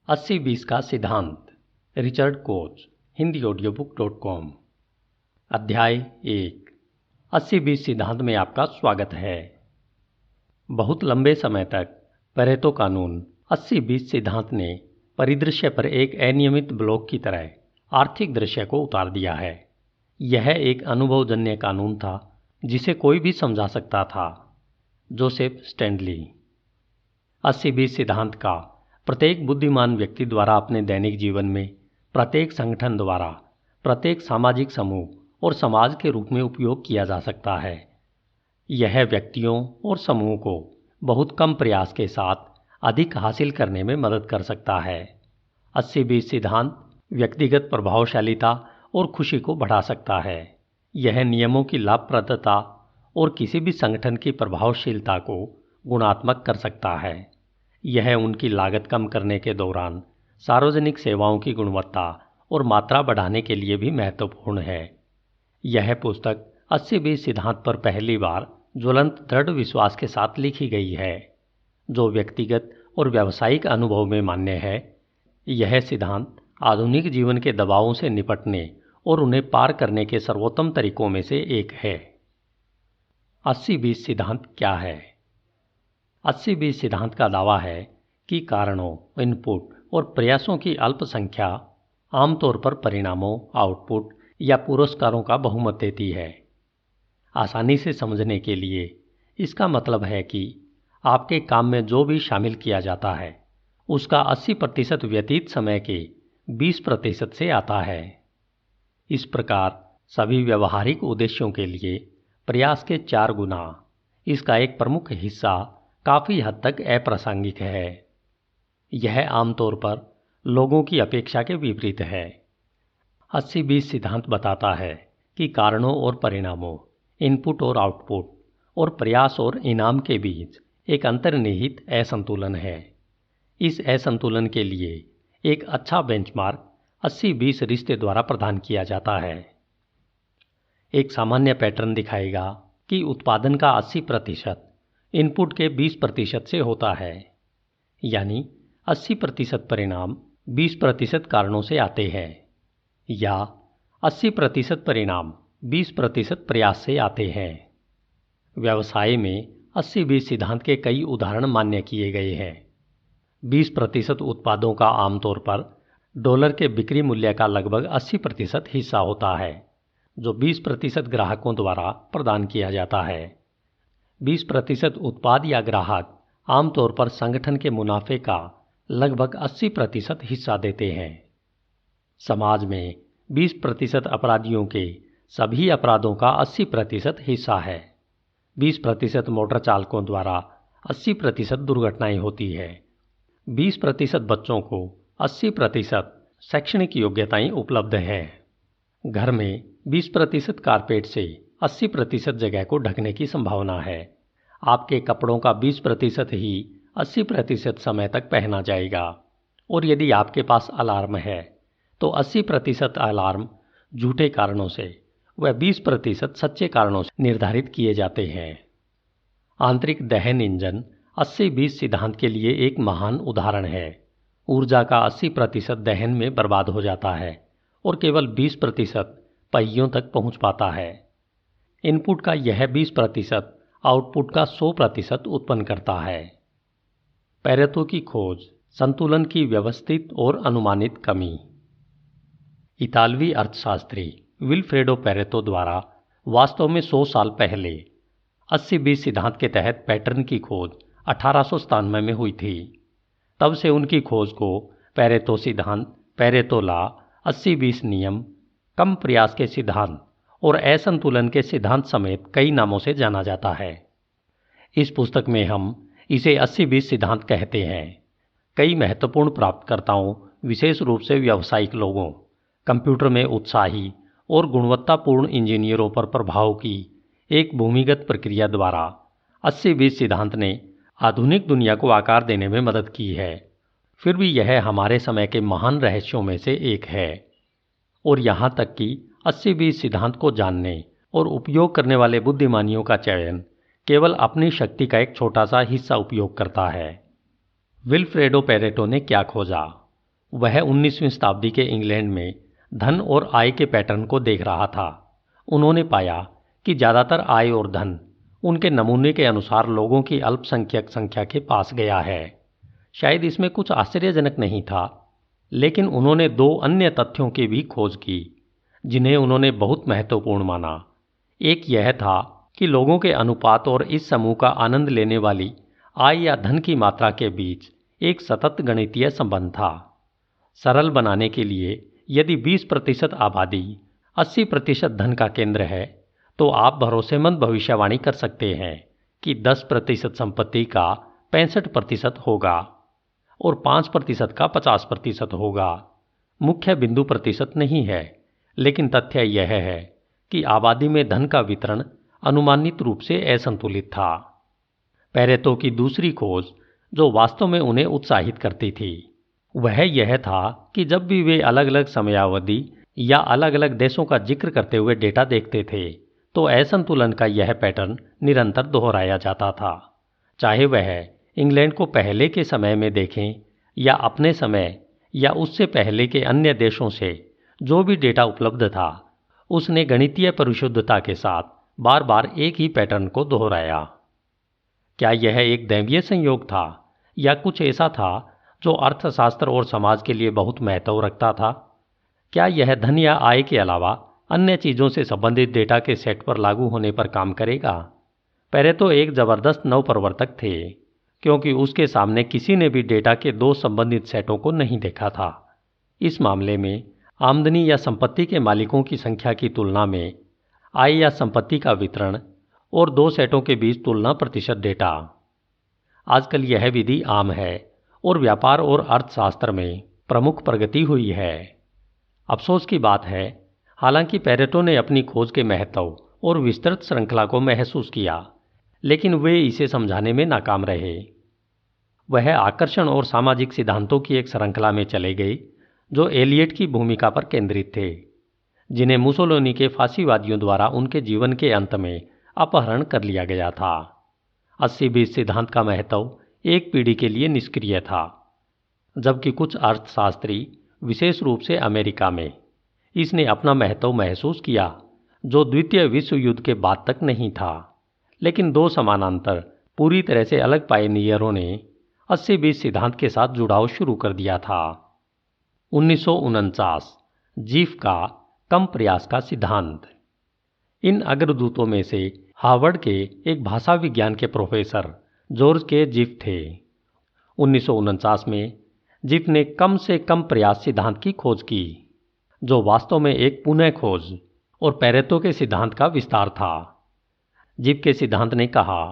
80-20 का सिद्धांत, Richard coach, HindiAudiobook.com। अध्याय 1। 80-20 सिद्धांत में आपका स्वागत है। बहुत लंबे समय तक पेरेटो कानून 80-20 सिद्धांत ने परिदृश्य पर एक अनियमित ब्लॉक की तरह आर्थिक दृश्य को उतार दिया है। यह एक अनुभवजन्य कानून था जिसे कोई भी समझा सकता था। Joseph Stanley. 80-20 सिद्धांत का प्रत्येक बुद्धिमान व्यक्ति द्वारा अपने दैनिक जीवन में, प्रत्येक संगठन द्वारा, प्रत्येक सामाजिक समूह और समाज के रूप में उपयोग किया जा सकता है। यह व्यक्तियों और समूह को बहुत कम प्रयास के साथ अधिक हासिल करने में मदद कर सकता है। 80-20 सिद्धांत व्यक्तिगत प्रभावशालीता और खुशी को बढ़ा सकता है। यह नियमों की लाभप्रदता और किसी भी संगठन की प्रभावशीलता को गुणात्मक कर सकता है। यह उनकी लागत कम करने के दौरान सार्वजनिक सेवाओं की गुणवत्ता और मात्रा बढ़ाने के लिए भी महत्वपूर्ण है। यह पुस्तक 80-20 सिद्धांत पर पहली बार ज्वलंत दृढ़ विश्वास के साथ लिखी गई है, जो व्यक्तिगत और व्यावसायिक अनुभव में मान्य है। यह सिद्धांत आधुनिक जीवन के दबावों से निपटने और उन्हें पार करने के सर्वोत्तम तरीकों में से एक है। 80-20 सिद्धांत क्या है? 80-20 सिद्धांत का दावा है कि कारणों, इनपुट और प्रयासों की अल्प संख्या आमतौर पर परिणामों, आउटपुट या पुरस्कारों का बहुमत देती है। आसानी से समझने के लिए इसका मतलब है कि आपके काम में जो भी शामिल किया जाता है उसका 80% व्यतीत समय के 20% से आता है। इस प्रकार सभी व्यवहारिक उद्देश्यों के लिए प्रयास के 4 गुना इसका एक प्रमुख हिस्सा काफ़ी हद तक अप्रासंगिक है। यह आमतौर पर लोगों की अपेक्षा के विपरीत है। 80-20 सिद्धांत बताता है कि कारणों और परिणामों, इनपुट और आउटपुट और प्रयास और इनाम के बीच एक अंतर्निहित असंतुलन है। इस असंतुलन के लिए एक अच्छा बेंचमार्क 80-20 रिश्ते द्वारा प्रदान किया जाता है। एक सामान्य पैटर्न दिखाएगा कि उत्पादन का 80% इनपुट के 20% से होता है, यानी 80% परिणाम 20% कारणों से आते हैं, या 80% परिणाम 20% प्रयास से आते हैं। व्यवसाय में 80-20 सिद्धांत के कई उदाहरण मान्य किए गए हैं। 20% उत्पादों का आमतौर पर डॉलर के बिक्री मूल्य का लगभग 80% हिस्सा होता है, जो 20% ग्राहकों द्वारा प्रदान किया जाता है। 20% उत्पाद या ग्राहक आमतौर पर संगठन के मुनाफे का लगभग 80% हिस्सा देते हैं। समाज में 20% अपराधियों के सभी अपराधों का 80% हिस्सा है। 20% मोटर चालकों द्वारा 80% दुर्घटनाएं होती है। 20% बच्चों को 80% शैक्षणिक योग्यताएं उपलब्ध है। घर में 20% कारपेट से 80% जगह को ढकने की संभावना है। आपके कपड़ों का 20% ही 80% समय तक पहना जाएगा, और यदि आपके पास अलार्म है तो 80% अलार्म झूठे कारणों से व 20% सच्चे कारणों से निर्धारित किए जाते हैं। आंतरिक दहन इंजन 80-20 सिद्धांत के लिए एक महान उदाहरण है। ऊर्जा का 80% दहन में बर्बाद हो जाता है और केवल 20% पहियों तक पहुंच पाता है। इनपुट का यह 20% आउटपुट का 100% उत्पन्न करता है। पेरेटो की खोज, संतुलन की व्यवस्थित और अनुमानित कमी। इतालवी अर्थशास्त्री विल्फ्रेडो पेरेटो द्वारा वास्तव में 100 साल पहले 80-20 सिद्धांत के तहत पैटर्न की खोज 1897 में हुई थी। तब से उनकी खोज को पेरेटो सिद्धांत, पेरेटो लॉ, 80-20 नियम, कम प्रयास के सिद्धांत और असंतुलन के सिद्धांत समेत कई नामों से जाना जाता है। इस पुस्तक में हम इसे 80-20 सिद्धांत कहते हैं। कई महत्वपूर्ण प्राप्तकर्ताओं, विशेष रूप से व्यावसायिक लोगों, कंप्यूटर में उत्साही और गुणवत्तापूर्ण इंजीनियरों पर प्रभाव की एक भूमिगत प्रक्रिया द्वारा 80-20 सिद्धांत ने आधुनिक दुनिया को आकार देने में मदद की है। फिर भी यह हमारे समय के महान रहस्यों में से एक है, और यहाँ तक कि 80-20 सिद्धांत को जानने और उपयोग करने वाले बुद्धिमानियों का चयन केवल अपनी शक्ति का एक छोटा सा हिस्सा उपयोग करता है। विल्फ्रेडो पेरेटो ने क्या खोजा? वह 19वीं शताब्दी के इंग्लैंड में धन और आय के पैटर्न को देख रहा था। उन्होंने पाया कि ज़्यादातर आय और धन उनके नमूने के अनुसार लोगों की अल्पसंख्यक संख्या के पास गया है। शायद इसमें कुछ आश्चर्यजनक नहीं था, लेकिन उन्होंने दो अन्य तथ्यों की भी खोज की जिन्हें उन्होंने बहुत महत्वपूर्ण माना। एक यह था कि लोगों के अनुपात और इस समूह का आनंद लेने वाली आय या धन की मात्रा के बीच एक सतत गणितीय संबंध था। सरल बनाने के लिए यदि 20% आबादी 80% धन का केंद्र है, तो आप भरोसेमंद भविष्यवाणी कर सकते हैं कि 10% संपत्ति का 65% होगा और 5% का 50% होगा। मुख्य बिंदु प्रतिशत नहीं है, लेकिन तथ्य यह है कि आबादी में धन का वितरण अनुमानित रूप से असंतुलित था। पेरेटो की दूसरी खोज, जो वास्तव में उन्हें उत्साहित करती थी, वह यह था कि जब भी वे अलग अलग समयावधि या अलग अलग देशों का जिक्र करते हुए डेटा देखते थे, तो असंतुलन का यह पैटर्न निरंतर दोहराया जाता था। चाहे वह इंग्लैंड को पहले के समय में देखें या अपने समय या उससे पहले के अन्य देशों से जो भी डेटा उपलब्ध था, उसने गणितीय परिशुद्धता के साथ बार बार एक ही पैटर्न को दोहराया। क्या यह एक दैवीय संयोग था या कुछ ऐसा था जो अर्थशास्त्र और समाज के लिए बहुत महत्व रखता था? क्या यह धन या आय के अलावा अन्य चीज़ों से संबंधित डेटा के सेट पर लागू होने पर काम करेगा? पेरेटो एक ज़बरदस्त नवप्रवर्तक थे, क्योंकि उसके सामने किसी ने भी डेटा के दो संबंधित सेटों को नहीं देखा था। इस मामले में आमदनी या संपत्ति के मालिकों की संख्या की तुलना में आय या संपत्ति का वितरण और दो सेटों के बीच तुलना प्रतिशत डेटा। आजकल यह विधि आम है और व्यापार और अर्थशास्त्र में प्रमुख प्रगति हुई है। अफसोस की बात है, हालांकि पेरेटो ने अपनी खोज के महत्व और विस्तृत श्रृंखला को महसूस किया, लेकिन वे इसे समझाने में नाकाम रहे। वह आकर्षण और सामाजिक सिद्धांतों की एक श्रृंखला में चले गए जो एलियट की भूमिका पर केंद्रित थे, जिन्हें मुसोलिनी के फांसीवादियों द्वारा उनके जीवन के अंत में अपहरण कर लिया गया था। 80-20 सिद्धांत का महत्व एक पीढ़ी के लिए निष्क्रिय था, जबकि कुछ अर्थशास्त्री, विशेष रूप से अमेरिका में, इसने अपना महत्व महसूस किया जो द्वितीय विश्व युद्ध के बाद तक नहीं था। लेकिन दो समानांतर पूरी तरह से अलग पायनियरों ने 80-20 सिद्धांत के साथ जुड़ाव शुरू कर दिया था। 1949 जीफ का कम प्रयास का सिद्धांत। इन अग्रदूतों में से हार्वर्ड के एक भाषा विज्ञान के प्रोफेसर जॉर्ज के जीफ थे। 1949 में जीफ ने कम से कम प्रयास सिद्धांत की खोज की, जो वास्तव में एक पुनः खोज और पेरेटो के सिद्धांत का विस्तार था। जीफ के सिद्धांत ने कहा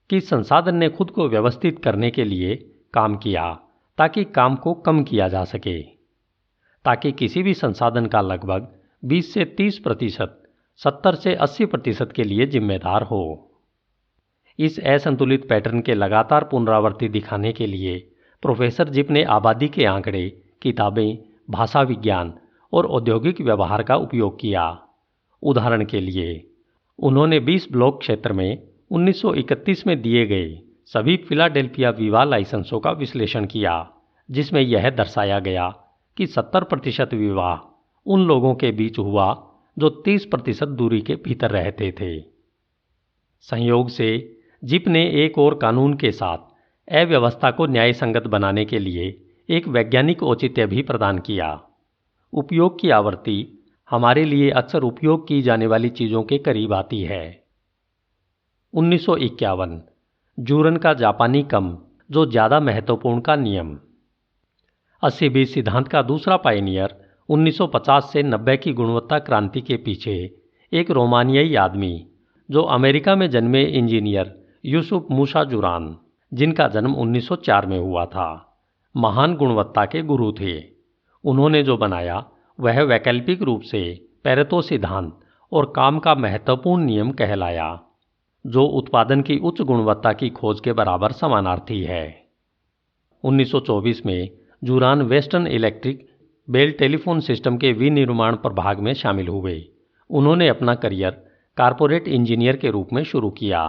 कि संसाधन ने खुद को व्यवस्थित करने के लिए काम किया ताकि काम को कम किया जा सके, ताकि किसी भी संसाधन का लगभग 20 से 30%, 70 से 80% के लिए जिम्मेदार हो। इस असंतुलित पैटर्न के लगातार पुनरावृत्ति दिखाने के लिए प्रोफेसर जीफ ने आबादी के आंकड़े, किताबें, भाषा विज्ञान और औद्योगिक व्यवहार का उपयोग किया। उदाहरण के लिए, उन्होंने 20 ब्लॉक क्षेत्र में 1931 में दिए गए सभी फिलाडेल्फिया विवाह लाइसेंसों का विश्लेषण किया, जिसमें यह दर्शाया गया कि 70% विवाह उन लोगों के बीच हुआ जो 30% दूरी के भीतर रहते थे। संयोग से जीफ ने एक और कानून के साथ अव्यवस्था को न्यायसंगत बनाने के लिए एक वैज्ञानिक औचित्य भी प्रदान किया। उपयोग की आवृत्ति हमारे लिए अक्सर उपयोग की जाने वाली चीज़ों के करीब आती है। 1951 जूरन का जापानी कम जो ज़्यादा महत्वपूर्ण का नियम। 80-20 सिद्धांत का दूसरा पायनियर 1950 से 90 की गुणवत्ता क्रांति के पीछे एक रोमानियाई आदमी जो अमेरिका में जन्मे इंजीनियर यूसुफ मूसा जुरान, जिनका जन्म 1904 में हुआ था, महान गुणवत्ता के गुरु थे। उन्होंने जो बनाया वह वैकल्पिक रूप से पेरेटो सिद्धांत और काम का महत्वपूर्ण नियम कहलाया, जो उत्पादन की उच्च गुणवत्ता की खोज के बराबर समानार्थी है। 1924 में Juran Western Electric Bell telephone system के विनिर्माण प्रभाग में शामिल हुए। उन्होंने अपना करियर कारपोरेट इंजीनियर के रूप में शुरू किया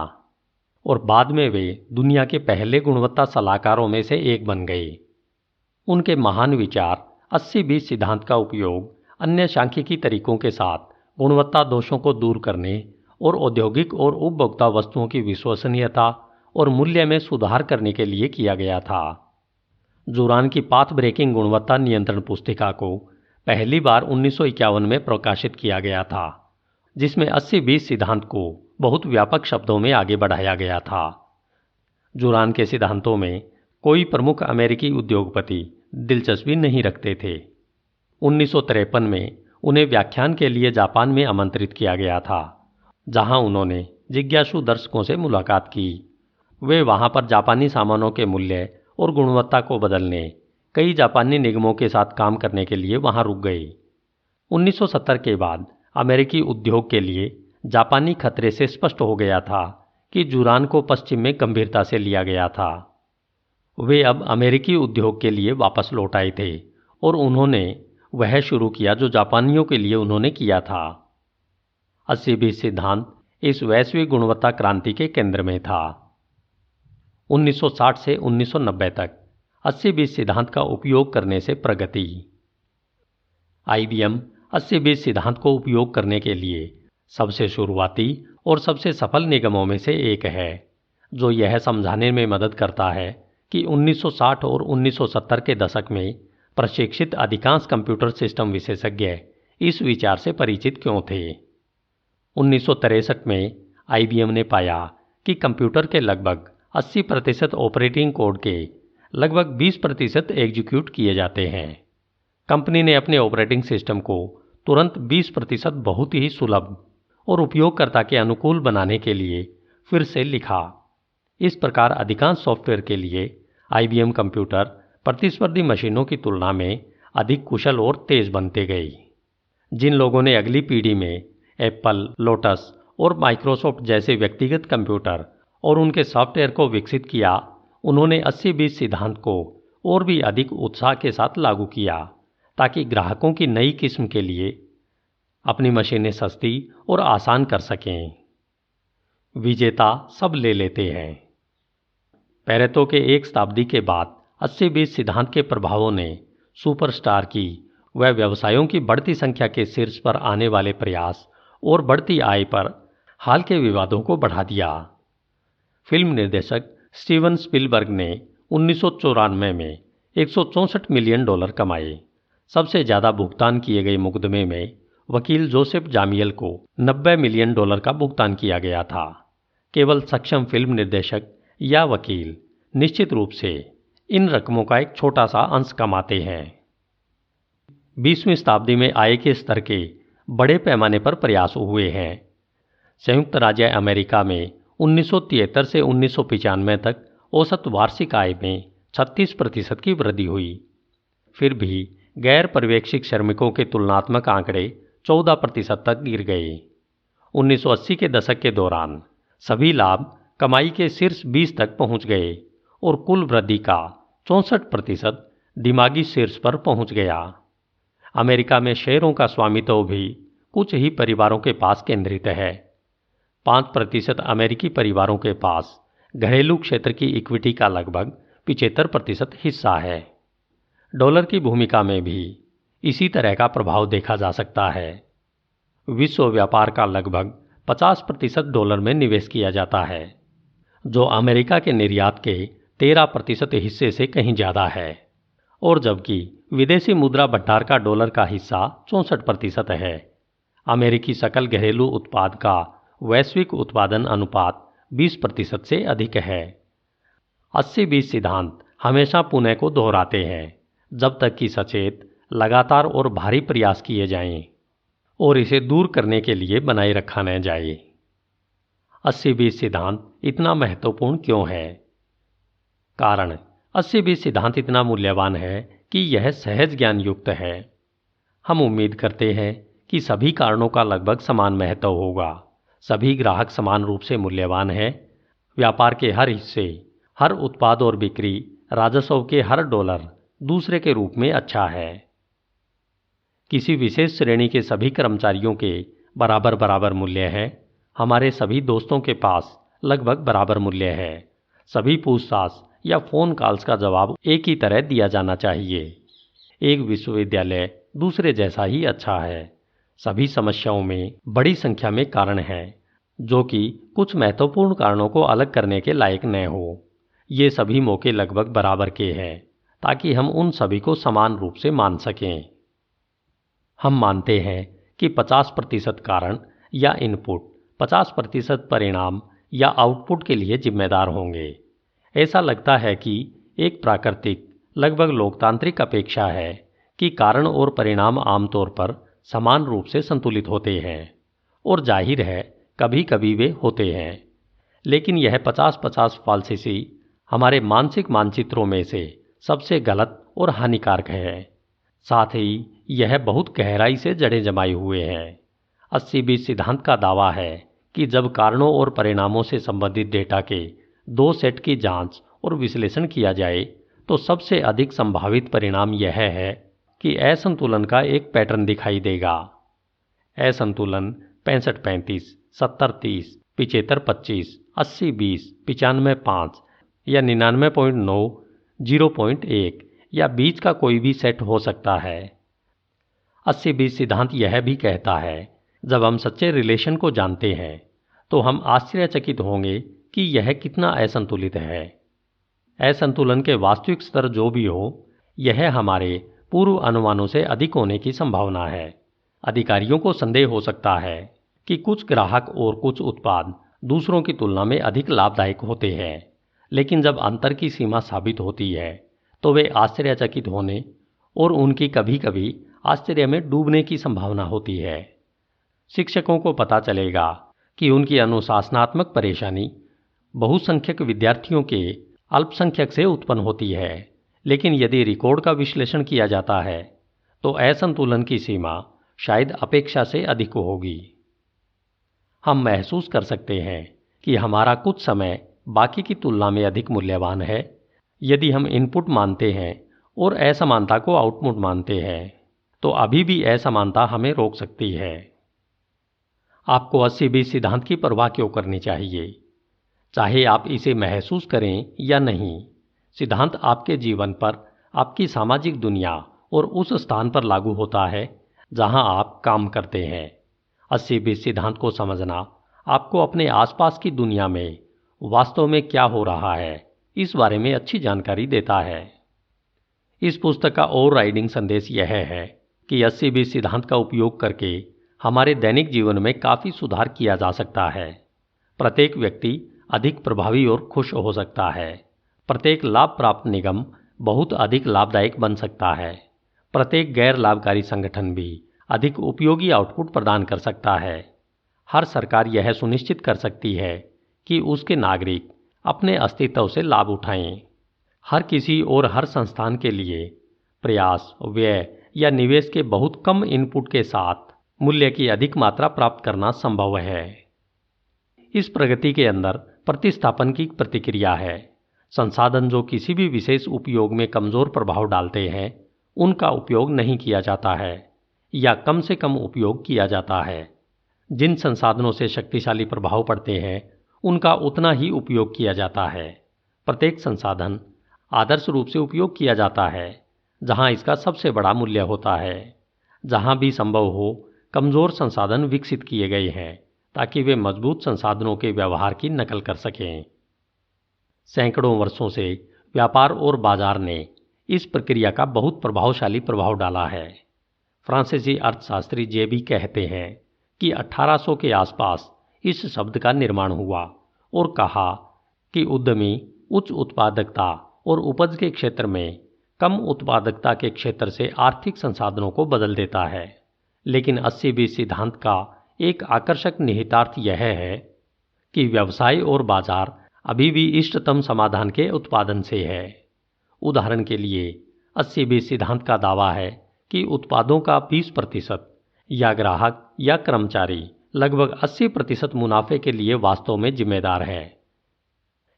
और बाद में वे दुनिया के पहले गुणवत्ता सलाहकारों में से एक बन गए। उनके महान विचार 80-20 सिद्धांत का उपयोग अन्य सांख्यिकी तरीकों के साथ गुणवत्ता दोषों को दूर करने और औद्योगिक और उपभोक्ता वस्तुओं की विश्वसनीयता और मूल्य में सुधार करने के लिए किया गया था। जुरान की पाथ ब्रेकिंग गुणवत्ता नियंत्रण पुस्तिका को पहली बार 1951 में प्रकाशित किया गया था, जिसमें 80-20 सिद्धांत को बहुत व्यापक शब्दों में आगे बढ़ाया गया था। जुरान के सिद्धांतों में कोई प्रमुख अमेरिकी उद्योगपति दिलचस्पी नहीं रखते थे। 1953 में उन्हें व्याख्यान के लिए जापान में आमंत्रित किया गया था, जहां उन्होंने जिज्ञासु दर्शकों से मुलाकात की। वे वहां पर जापानी सामानों के मूल्य और गुणवत्ता को बदलने कई जापानी निगमों के साथ काम करने के लिए वहां रुक गए। 1970 के बाद अमेरिकी उद्योग के लिए जापानी खतरे से स्पष्ट हो गया था कि जुरान को पश्चिम में गंभीरता से लिया गया था। वे अब अमेरिकी उद्योग के लिए वापस लौट आए थे और उन्होंने वह शुरू किया जो जापानियों के लिए उन्होंने किया था। 80-20 सिद्धांत इस वैश्विक गुणवत्ता क्रांति के केंद्र में था। 1960 से 1990 तक 80-20 सिद्धांत का उपयोग करने से प्रगति। IBM 80-20 सिद्धांत को उपयोग करने के लिए सबसे शुरुआती और सबसे सफल निगमों में से एक है, जो यह समझाने में मदद करता है कि 1960 और 1970 के दशक में प्रशिक्षित अधिकांश कंप्यूटर सिस्टम विशेषज्ञ इस विचार से परिचित क्यों थे। 1963 में IBM ने पाया कि कंप्यूटर के लगभग 80% ऑपरेटिंग कोड के लगभग 20% एग्जीक्यूट किए जाते हैं। कंपनी ने अपने ऑपरेटिंग सिस्टम को तुरंत 20% बहुत ही सुलभ और उपयोगकर्ता के अनुकूल बनाने के लिए फिर से लिखा। इस प्रकार अधिकांश सॉफ्टवेयर के लिए IBM कंप्यूटर प्रतिस्पर्धी मशीनों की तुलना में अधिक कुशल और तेज बनते गए। जिन लोगों ने अगली पीढ़ी में एप्पल, लोटस और माइक्रोसॉफ्ट जैसे व्यक्तिगत कंप्यूटर और उनके सॉफ्टवेयर को विकसित किया, उन्होंने 80-20 सिद्धांत को और भी अधिक उत्साह के साथ लागू किया ताकि ग्राहकों की नई किस्म के लिए अपनी मशीनें सस्ती और आसान कर सकें। विजेता सब ले लेते हैं। पेरेटो के एक शताब्दी के बाद 80-20 सिद्धांत के प्रभावों ने सुपरस्टार की व व्यवसायों की बढ़ती संख्या के शीर्ष पर आने वाले प्रयास और बढ़ती आय पर हाल के विवादों को बढ़ा दिया। फिल्म निर्देशक स्टीवन स्पीलबर्ग ने 1994 में $164 मिलियन कमाए। सबसे ज़्यादा भुगतान किए गए मुकदमे में वकील जोसेफ जामियल को $90 मिलियन का भुगतान किया गया था। केवल सक्षम फिल्म निर्देशक या वकील निश्चित रूप से इन रकमों का एक छोटा सा अंश कमाते हैं। 20वीं शताब्दी में आय के स्तर के बड़े पैमाने पर प्रयास हुए हैं। संयुक्त राज्य अमेरिका में 1973 से 1995 तक औसत वार्षिक आय में 36% की वृद्धि हुई। फिर भी गैर पर्यवेक्षित श्रमिकों के तुलनात्मक आंकड़े 14% तक गिर गए। 1980 के दशक के दौरान सभी लाभ कमाई के शीर्ष 20 तक पहुंच गए और कुल वृद्धि का 64% दिमागी शीर्ष पर पहुंच गया। अमेरिका में शेयरों का स्वामित्व भी कुछ ही परिवारों के पास केंद्रित है। 5% अमेरिकी परिवारों के पास घरेलू क्षेत्र की इक्विटी का लगभग 75% हिस्सा है। डॉलर की भूमिका में भी इसी तरह का प्रभाव देखा जा सकता है। विश्व व्यापार का लगभग 50% डॉलर में निवेश किया जाता है, जो अमेरिका के निर्यात के 13% हिस्से से कहीं ज़्यादा है, और जबकि विदेशी मुद्रा भंडार का डॉलर का हिस्सा 64% है। अमेरिकी सकल घरेलू उत्पाद का वैश्विक उत्पादन अनुपात 20% से अधिक है। 80-20 सिद्धांत हमेशा पुनः को दोहराते हैं जब तक कि सचेत, लगातार और भारी प्रयास किए जाएं और इसे दूर करने के लिए बनाए रखा न जाए। 80-20 सिद्धांत इतना महत्वपूर्ण क्यों है? कारण 80-20 सिद्धांत इतना मूल्यवान है कि यह सहज ज्ञान युक्त है। हम उम्मीद करते हैं कि सभी कारणों का लगभग समान महत्व होगा। सभी ग्राहक समान रूप से मूल्यवान हैं। व्यापार के हर हिस्से, हर उत्पाद और बिक्री राजस्व के हर डॉलर दूसरे के रूप में अच्छा है। किसी विशेष श्रेणी के सभी कर्मचारियों के बराबर बराबर मूल्य है। हमारे सभी दोस्तों के पास लगभग बराबर मूल्य है। सभी पूछताछ या फ़ोन कॉल्स का जवाब एक ही तरह दिया जाना चाहिए। एक विश्वविद्यालय दूसरे जैसा ही अच्छा है। सभी समस्याओं में बड़ी संख्या में कारण हैं, जो कि कुछ महत्वपूर्ण कारणों को अलग करने के लायक न हो। ये सभी मौके लगभग बराबर के हैं, ताकि हम उन सभी को समान रूप से मान सकें। हम मानते हैं कि 50% कारण या इनपुट 50% परिणाम या आउटपुट के लिए जिम्मेदार होंगे। ऐसा लगता है कि एक प्राकृतिक, लगभग लोकतांत्रिक अपेक्षा है कि कारण और परिणाम आमतौर पर समान रूप से संतुलित होते हैं, और जाहिर है कभी कभी वे होते हैं। लेकिन यह 50-50 पॉलिसी हमारे मानसिक मानचित्रों में से सबसे गलत और हानिकारक है। साथ ही यह बहुत गहराई से जड़ें जमाए हुए हैं। 80-20 सिद्धांत का दावा है कि जब कारणों और परिणामों से संबंधित डेटा के दो सेट की जांच और विश्लेषण किया जाए तो सबसे अधिक संभावित परिणाम यह है कि असंतुलन का एक पैटर्न दिखाई देगा। असंतुलन 65-35, 70-30, 75-25, 80-20, 95-5 या 99.9, 0.1 या बीच का कोई भी सेट हो सकता है। 80-20 सिद्धांत यह भी कहता है, जब हम सच्चे रिलेशन को जानते हैं तो हम आश्चर्यचकित होंगे कि यह कितना असंतुलित है। असंतुलन के वास्तविक स्तर जो भी हो, यह हमारे पूर्व अनुमानों से अधिक होने की संभावना है। अधिकारियों को संदेह हो सकता है कि कुछ ग्राहक और कुछ उत्पाद दूसरों की तुलना में अधिक लाभदायक होते हैं, लेकिन जब अंतर की सीमा साबित होती है तो वे आश्चर्यचकित होने और उनकी कभी कभी आश्चर्य में डूबने की संभावना होती है। शिक्षकों को पता चलेगा कि उनकी अनुशासनात्मक परेशानी बहुसंख्यक विद्यार्थियों के अल्पसंख्यक से उत्पन्न होती है, लेकिन यदि रिकॉर्ड का विश्लेषण किया जाता है तो असंतुलन की सीमा शायद अपेक्षा से अधिक होगी। हम महसूस कर सकते हैं कि हमारा कुछ समय बाकी की तुलना में अधिक मूल्यवान है यदि हम इनपुट मानते हैं और असमानता को आउटपुट मानते हैं, तो अभी भी असमानता हमें रोक सकती है। आपको 80-20 सिद्धांत की परवाह क्यों करनी चाहिए? चाहे आप इसे महसूस करें या नहीं, सिद्धांत आपके जीवन पर, आपकी सामाजिक दुनिया और उस स्थान पर लागू होता है जहां आप काम करते हैं। 80-20 सिद्धांत को समझना आपको अपने आसपास की दुनिया में वास्तव में क्या हो रहा है इस बारे में अच्छी जानकारी देता है। इस पुस्तक का ओवरराइडिंग संदेश यह है कि 80-20 सिद्धांत का उपयोग करके हमारे दैनिक जीवन में काफ़ी सुधार किया जा सकता है। प्रत्येक व्यक्ति अधिक प्रभावी और खुश हो सकता है। प्रत्येक लाभ प्राप्त निगम बहुत अधिक लाभदायक बन सकता है। प्रत्येक गैर लाभकारी संगठन भी अधिक उपयोगी आउटपुट प्रदान कर सकता है। हर सरकार यह सुनिश्चित कर सकती है कि उसके नागरिक अपने अस्तित्व से लाभ उठाएं। हर किसी और हर संस्थान के लिए प्रयास, व्यय या निवेश के बहुत कम इनपुट के साथ मूल्य की अधिक मात्रा प्राप्त करना संभव है। इस प्रगति के अंदर प्रतिस्थापन की प्रतिक्रिया है। संसाधन जो किसी भी विशेष उपयोग में कमजोर प्रभाव डालते हैं, उनका उपयोग नहीं किया जाता है या कम से कम उपयोग किया जाता है। जिन संसाधनों से शक्तिशाली प्रभाव पड़ते हैं, उनका उतना ही उपयोग किया जाता है। प्रत्येक संसाधन आदर्श रूप से उपयोग किया जाता है जहां इसका सबसे बड़ा मूल्य होता है। जहां भी संभव हो, कमजोर संसाधन विकसित किए गए हैं ताकि वे मजबूत संसाधनों के व्यवहार की नकल कर सकें। सैकड़ों वर्षों से व्यापार और बाजार ने इस प्रक्रिया का बहुत प्रभावशाली प्रभाव डाला है। फ्रांसीसी अर्थशास्त्री जेबी कहते हैं कि 1800 के आसपास इस शब्द का निर्माण हुआ और कहा कि उद्यमी उच्च उत्पादकता और उपज के क्षेत्र में कम उत्पादकता के क्षेत्र से आर्थिक संसाधनों को बदल देता है। लेकिन 80-20 सिद्धांत का एक आकर्षक निहितार्थ यह है कि व्यवसाय और बाजार अभी भी इष्टतम समाधान के उत्पादन से है। उदाहरण के लिए 80-20 सिद्धांत का दावा है कि उत्पादों का 20% या ग्राहक या कर्मचारी लगभग 80% मुनाफे के लिए वास्तव में जिम्मेदार है।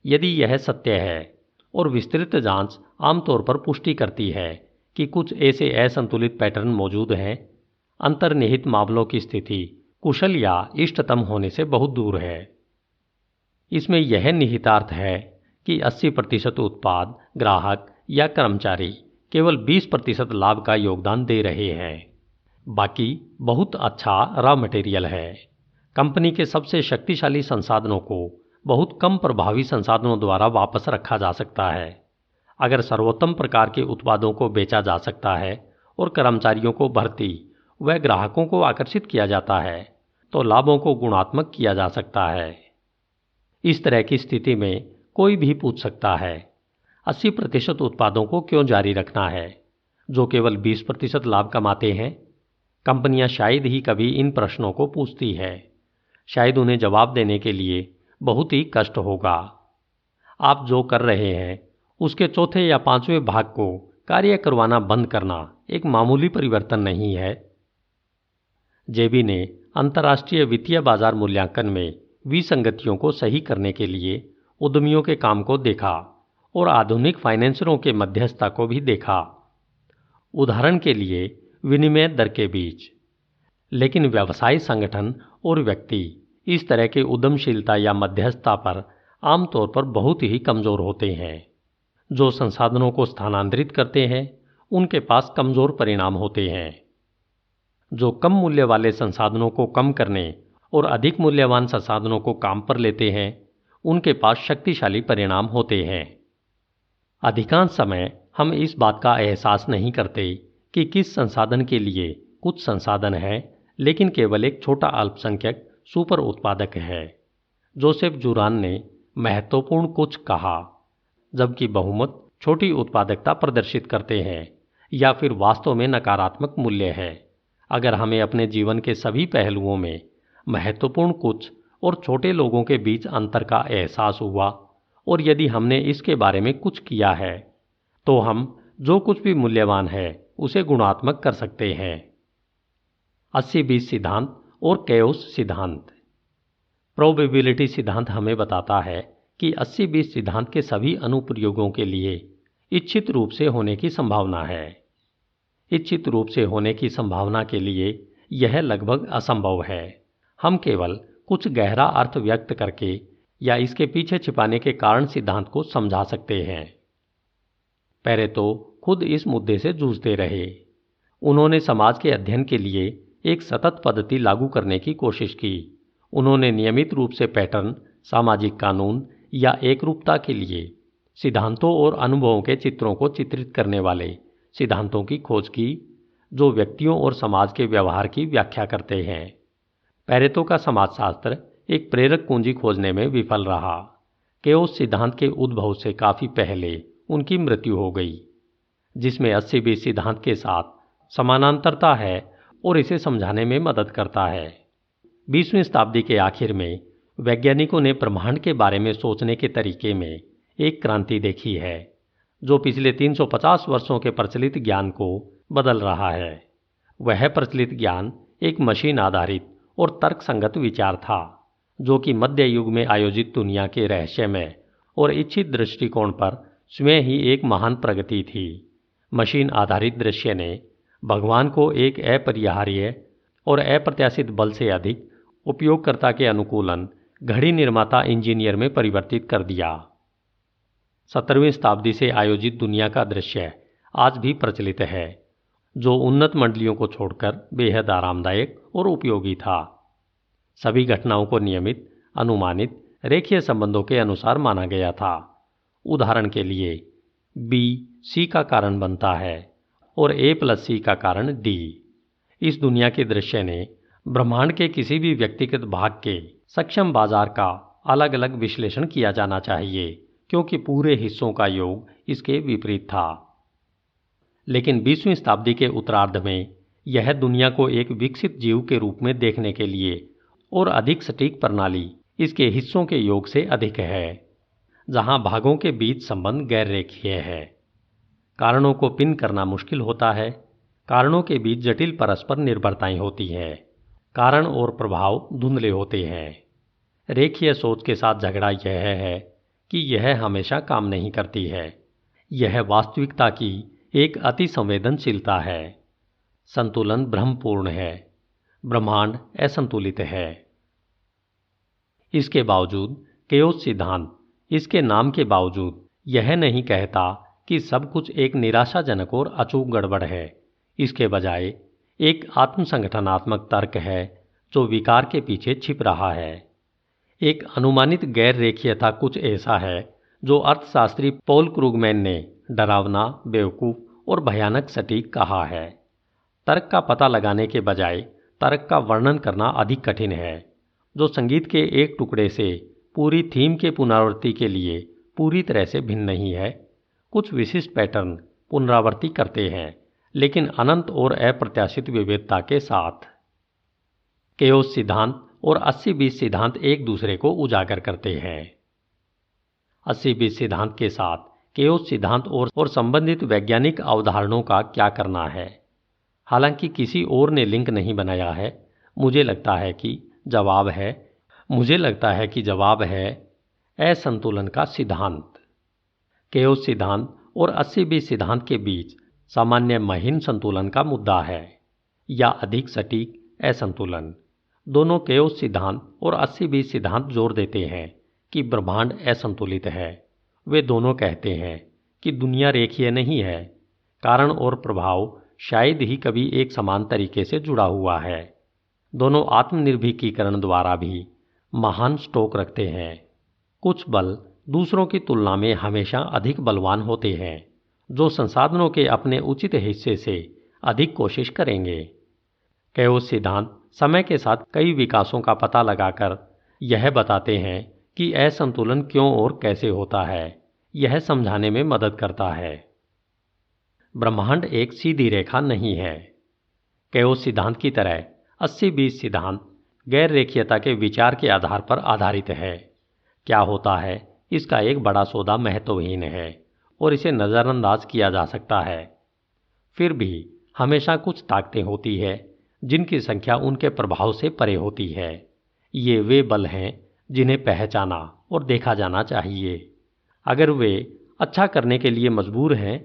यदि यह सत्य है, और विस्तृत जांच आमतौर पर पुष्टि करती है कि कुछ ऐसे असंतुलित पैटर्न मौजूद हैं, अंतर्निहित मामलों की स्थिति कुशल या इष्टतम होने से बहुत दूर है। इसमें यह निहितार्थ है कि 80% उत्पाद, ग्राहक या कर्मचारी केवल 20% लाभ का योगदान दे रहे हैं। बाकी बहुत अच्छा रॉ मटेरियल है। कंपनी के सबसे शक्तिशाली संसाधनों को बहुत कम प्रभावी संसाधनों द्वारा वापस रखा जा सकता है। अगर सर्वोत्तम प्रकार के उत्पादों को बेचा जा सकता है और कर्मचारियों को भर्ती व ग्राहकों को आकर्षित किया जाता है तो लाभों को गुणात्मक किया जा सकता है। इस तरह की स्थिति में कोई भी पूछ सकता है 80% उत्पादों को क्यों जारी रखना है जो केवल 20% लाभ कमाते हैं। कंपनियां शायद ही कभी इन प्रश्नों को पूछती है। शायद उन्हें जवाब देने के लिए बहुत ही कष्ट होगा। आप जो कर रहे हैं उसके चौथे या पांचवें भाग को कार्य करवाना बंद करना एक मामूली परिवर्तन नहीं है। जेबी ने अंतर्राष्ट्रीय वित्तीय बाजार मूल्यांकन में विसंगतियों को सही करने के लिए उद्यमियों के काम को देखा और आधुनिक फाइनेंसरों के मध्यस्थता को भी देखा, उदाहरण के लिए विनिमय दर के बीच। लेकिन व्यवसाय संगठन और व्यक्ति इस तरह के उद्यमशीलता या मध्यस्थता पर आमतौर पर बहुत ही कमजोर होते हैं। जो संसाधनों को स्थानांतरित करते हैं उनके पास कमजोर परिणाम होते हैं। जो कम मूल्य वाले संसाधनों को कम करने और अधिक मूल्यवान संसाधनों को काम पर लेते हैं उनके पास शक्तिशाली परिणाम होते हैं। अधिकांश समय हम इस बात का एहसास नहीं करते कि किस संसाधन के लिए कुछ संसाधन है, लेकिन केवल एक छोटा अल्पसंख्यक सुपर उत्पादक है। जोसेफ जुरान ने महत्वपूर्ण कुछ कहा, जबकि बहुमत छोटी उत्पादकता प्रदर्शित करते हैं या फिर वास्तव में नकारात्मक मूल्य है। अगर हमें अपने जीवन के सभी पहलुओं में महत्वपूर्ण कुछ और छोटे लोगों के बीच अंतर का एहसास हुआ और यदि हमने इसके बारे में कुछ किया है तो हम जो कुछ भी मूल्यवान है उसे गुणात्मक कर सकते हैं। 80-20 सिद्धांत और केओस सिद्धांत। प्रोबेबिलिटी सिद्धांत हमें बताता है कि 80-20 सिद्धांत के सभी अनुप्रयोगों के लिए इच्छित रूप से होने की संभावना है। इच्छित रूप से होने की संभावना के लिए यह लगभग असंभव है। हम केवल कुछ गहरा अर्थ व्यक्त करके या इसके पीछे छिपाने के कारण सिद्धांत को समझा सकते हैं। पेरेटो खुद इस मुद्दे से जूझते रहे। उन्होंने समाज के अध्ययन के लिए एक सतत पद्धति लागू करने की कोशिश की। उन्होंने नियमित रूप से पैटर्न, सामाजिक कानून या एकरूपता के लिए सिद्धांतों और अनुभवों के चित्रों को चित्रित करने वाले सिद्धांतों की खोज की जो व्यक्तियों और समाज के व्यवहार की व्याख्या करते हैं। पेरेटो का समाजशास्त्र एक प्रेरक कुंजी खोजने में विफल रहा। केओस सिद्धांत के उद्भव से काफी पहले उनकी मृत्यु हो गई, जिसमें 80-20 सिद्धांत के साथ समानांतरता है और इसे समझाने में मदद करता है। 20वीं शताब्दी के आखिर में वैज्ञानिकों ने ब्रह्मांड के बारे में सोचने के तरीके में एक क्रांति देखी है जो पिछले 350 वर्षों के प्रचलित ज्ञान को बदल रहा है। वह प्रचलित ज्ञान एक मशीन आधारित और तर्कसंगत विचार था जो कि मध्य युग में आयोजित दुनिया के रहस्यमय और इच्छित दृष्टिकोण पर स्वयं ही एक महान प्रगति थी। मशीन आधारित दृश्य ने भगवान को एक अपरिहार्य और अप्रत्याशित बल से अधिक उपयोगकर्ता के अनुकूलन घड़ी निर्माता इंजीनियर में परिवर्तित कर दिया। 17वीं शताब्दी से आयोजित दुनिया का दृश्य आज भी प्रचलित है जो उन्नत मंडलियों को छोड़कर बेहद आरामदायक और उपयोगी था। सभी घटनाओं को नियमित, अनुमानित, रेखीय संबंधों के अनुसार माना गया था। उदाहरण के लिए B C का कारण बनता है और A+C का कारण D। इस दुनिया के दृश्य ने ब्रह्मांड के किसी भी व्यक्तिगत भाग के सक्षम बाजार का अलग अलग विश्लेषण किया जाना चाहिए क्योंकि पूरे हिस्सों का योग इसके विपरीत था। लेकिन 20वीं शताब्दी के उत्तरार्ध में यह दुनिया को एक विकसित जीव के रूप में देखने के लिए और अधिक सटीक प्रणाली इसके हिस्सों के योग से अधिक है, जहां भागों के बीच संबंध गैर रेखीय है। कारणों को पिन करना मुश्किल होता है। कारणों के बीच जटिल परस्पर निर्भरताएं होती हैं। कारण और प्रभाव धुंधले होते हैं। रेखीय सोच के साथ झगड़ा यह है कि यह हमेशा काम नहीं करती है। यह वास्तविकता की एक अति संवेदनशीलता है। संतुलन भ्रमपूर्ण है। ब्रह्मांड असंतुलित है। इसके बावजूद केओस सिद्धांत इसके नाम के बावजूद यह नहीं कहता कि सब कुछ एक निराशाजनक और अचूक गड़बड़ है। इसके बजाय एक आत्मसंगठनात्मक तर्क है जो विकार के पीछे छिप रहा है। एक अनुमानित गैर रेखीयता कुछ ऐसा है जो अर्थशास्त्री पॉल क्रूगमैन ने डरावना, बेवकूफ और भयानक सटीक कहा है। तर्क का पता लगाने के बजाय तर्क का वर्णन करना अधिक कठिन है, जो संगीत के एक टुकड़े से पूरी थीम के पुनरावृत्ति के लिए पूरी तरह से भिन्न नहीं है। कुछ विशिष्ट पैटर्न पुनरावृत्ति करते हैं, लेकिन अनंत और अप्रत्याशित विविधता के साथ। केओस सिद्धांत और 80-20 सिद्धांत एक दूसरे को उजागर करते हैं। 80-20 सिद्धांत के साथ केओस सिद्धांत और संबंधित वैज्ञानिक अवधारणाओं का क्या करना है? हालांकि किसी और ने लिंक नहीं बनाया है, मुझे लगता है कि जवाब है असंतुलन का सिद्धांत। केओस सिद्धांत और 80-20 सिद्धांत के बीच सामान्य महीन संतुलन का मुद्दा है, या अधिक सटीक असंतुलन। दोनों केओस सिद्धांत और 80-20 सिद्धांत जोर देते हैं कि ब्रह्मांड असंतुलित है। वे दोनों कहते हैं कि दुनिया रेखीय नहीं है, कारण और प्रभाव शायद ही कभी एक समान तरीके से जुड़ा हुआ है। दोनों आत्मनिर्भीकीकरण द्वारा भी महान स्टोक रखते हैं। कुछ बल दूसरों की तुलना में हमेशा अधिक बलवान होते हैं, जो संसाधनों के अपने उचित हिस्से से अधिक कोशिश करेंगे। केओस सिद्धांत समय के साथ कई विकासों का पता लगाकर यह बताते हैं कि असंतुलन क्यों और कैसे होता है। यह समझाने में मदद करता है। ब्रह्मांड एक सीधी रेखा नहीं है। केओस सिद्धांत की तरह 80-20 सिद्धांत गैर रेखीयता के विचार के आधार पर आधारित है। क्या होता है, इसका एक बड़ा सौदा महत्वहीन है और इसे नज़रअंदाज किया जा सकता है। फिर भी हमेशा कुछ ताकतें होती है जिनकी संख्या उनके प्रभाव से परे होती है। ये वे बल हैं जिन्हें पहचाना और देखा जाना चाहिए। अगर वे अच्छा करने के लिए मजबूर हैं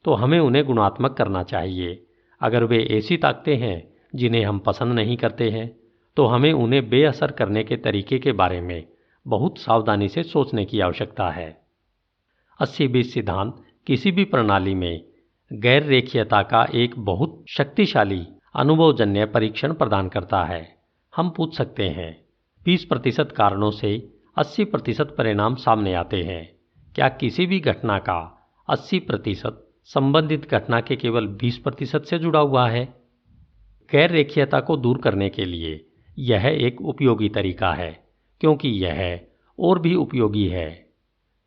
तो हमें उन्हें गुणात्मक करना चाहिए। अगर वे ऐसी ताकतें हैं जिन्हें हम पसंद नहीं करते हैं तो हमें उन्हें बेअसर करने के तरीके के बारे में बहुत सावधानी से सोचने की आवश्यकता है। 80-20 सिद्धांत किसी भी प्रणाली में गैर रेखीयता का एक बहुत शक्तिशाली अनुभवजन्य परीक्षण प्रदान करता है। हम पूछ सकते हैं, 20% कारणों से 80% परिणाम सामने आते हैं। क्या किसी भी घटना का 80% संबंधित घटना के केवल 20% से जुड़ा हुआ है? गैर रेखीयता को दूर करने के लिए यह एक उपयोगी तरीका है, क्योंकि यह और भी उपयोगी है।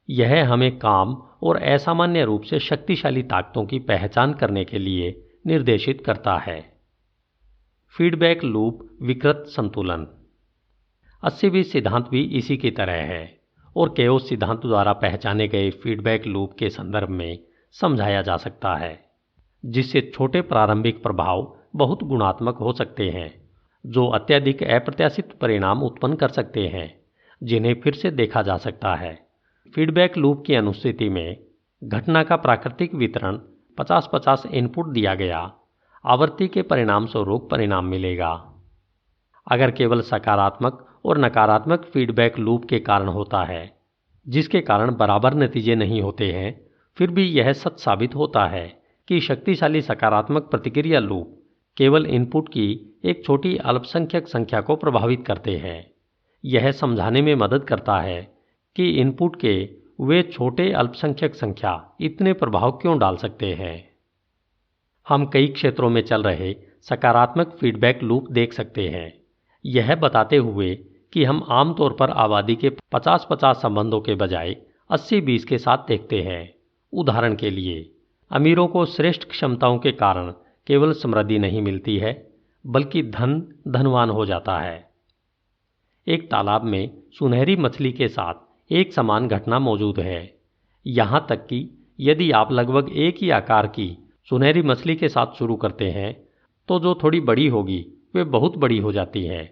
यह हमें काम और असामान्य रूप से शक्तिशाली ताकतों की पहचान करने के लिए निर्देशित करता है। फीडबैक लूप विकृत संतुलन। 80-20 सिद्धांत भी इसी की तरह है और केओस सिद्धांत द्वारा पहचाने गए फीडबैक लूप के संदर्भ में समझाया जा सकता है, जिससे छोटे प्रारंभिक प्रभाव बहुत गुणात्मक हो सकते हैं, जो अत्यधिक अप्रत्याशित परिणाम उत्पन्न कर सकते हैं, जिन्हें फिर से देखा जा सकता है। फीडबैक लूप की अनुस्थिति में घटना का प्राकृतिक वितरण 50-50 इनपुट दिया गया, आवृत्ति के परिणाम स्वरूप परिणाम मिलेगा। अगर केवल सकारात्मक और नकारात्मक फीडबैक लूप के कारण होता है, जिसके कारण बराबर नतीजे नहीं होते हैं, फिर भी यह सच साबित होता है कि शक्तिशाली सकारात्मक प्रतिक्रिया लूप केवल इनपुट की एक छोटी अल्पसंख्यक संख्या को प्रभावित करते हैं। यह समझाने में मदद करता है कि इनपुट के वे छोटे अल्पसंख्यक संख्या इतने प्रभाव क्यों डाल सकते हैं। हम कई क्षेत्रों में चल रहे सकारात्मक फीडबैक लूप देख सकते हैं, यह बताते हुए कि हम आमतौर पर आबादी के 50-50 संबंधों के बजाय 80-20 के साथ देखते हैं। उदाहरण के लिए, अमीरों को श्रेष्ठ क्षमताओं के कारण केवल समृद्धि नहीं मिलती है, बल्कि धन धनवान हो जाता है। एक तालाब में सुनहरी मछली के साथ एक समान घटना मौजूद है, यहाँ तक कि यदि आप लगभग एक ही आकार की सुनहरी मछली के साथ शुरू करते हैं तो जो थोड़ी बड़ी होगी वे बहुत बड़ी हो जाती है,